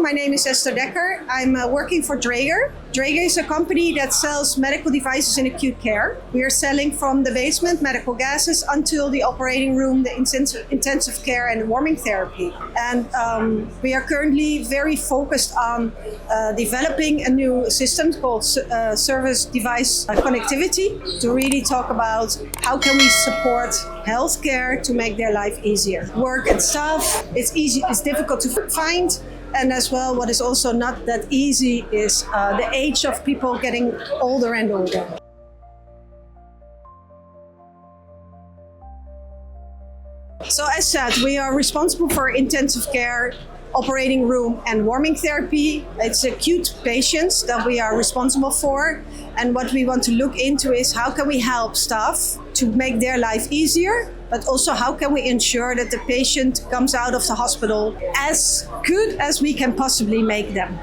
my name is Esther Dekker. I'm working for Dräger. Dräger is a company that sells medical devices in acute care. We are selling from the basement medical gases until the operating room, the intensive care and warming therapy. And we are currently very focused on developing a new system called service device connectivity to really talk about how can we support healthcare to make their life easier. Work and stuff, it's difficult to find. And as well, what is also not that easy is the age of people getting older and older. So as said, we are responsible for intensive care, operating room and warming therapy. It's acute patients that we are responsible for. And what we want to look into is how can we help staff to make their life easier, but also how can we ensure that the patient comes out of the hospital as good as we can possibly make them.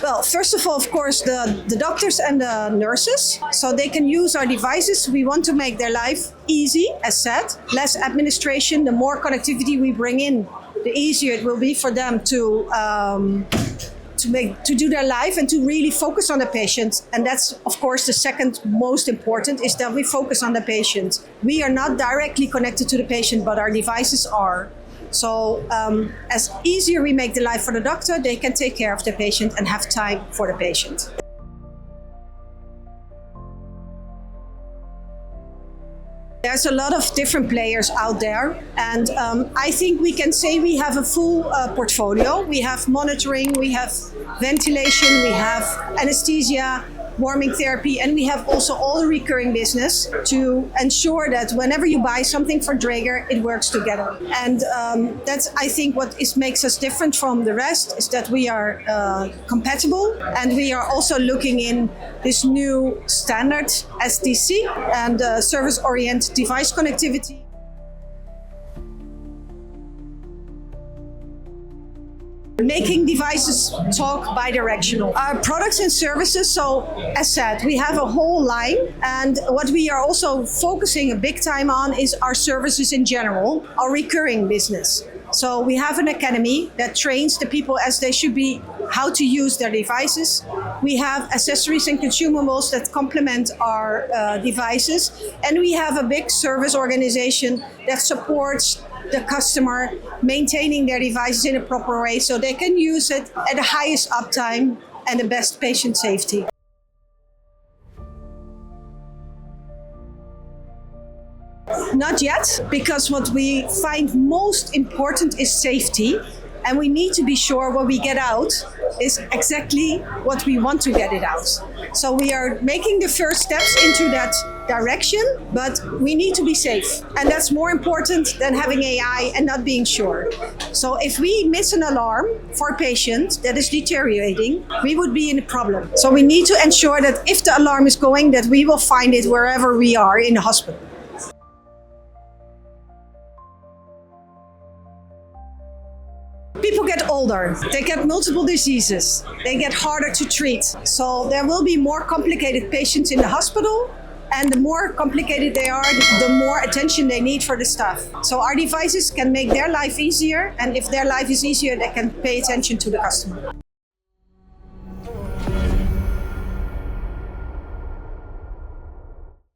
Well, first of all, of course, the doctors and the nurses, so they can use our devices. We want to make their life easy, as said, less administration. The more connectivity we bring in, the easier it will be for them to do their life and to really focus on the patient. And that's, of course, the second most important is that we focus on the patient. We are not directly connected to the patient, but our devices are. So as easier we make the life for the doctor, they can take care of the patient and have time for the patient. There's a lot of different players out there, and I think we can say we have a full portfolio. We have monitoring, we have ventilation, we have anesthesia, warming therapy, and we have also all the recurring business to ensure that whenever you buy something for Dräger, it works together. And that's, I think, what makes us different from the rest is that we are compatible, and we are also looking in this new standard SDC and service-oriented device connectivity. Making devices talk bi-directional. Our products and services, so as said, we have a whole line, and what we are also focusing a big time on is our services in general, our recurring business. So we have an academy that trains the people as they should be, how to use their devices. We have accessories and consumables that complement our devices, and we have a big service organization that supports the customer maintaining their devices in a proper way so they can use it at the highest uptime and the best patient safety. Not yet, because what we find most important is safety, and we need to be sure what we get out is exactly what we want to get it out. So we are making the first steps into that direction, but we need to be safe. And that's more important than having AI and not being sure. So if we miss an alarm for a patient that is deteriorating, we would be in a problem. So we need to ensure that if the alarm is going, that we will find it wherever we are in the hospital. People get older, they get multiple diseases, they get harder to treat. So there will be more complicated patients in the hospital, and the more complicated they are, the more attention they need for the staff. So our devices can make their life easier, and if their life is easier, they can pay attention to the customer.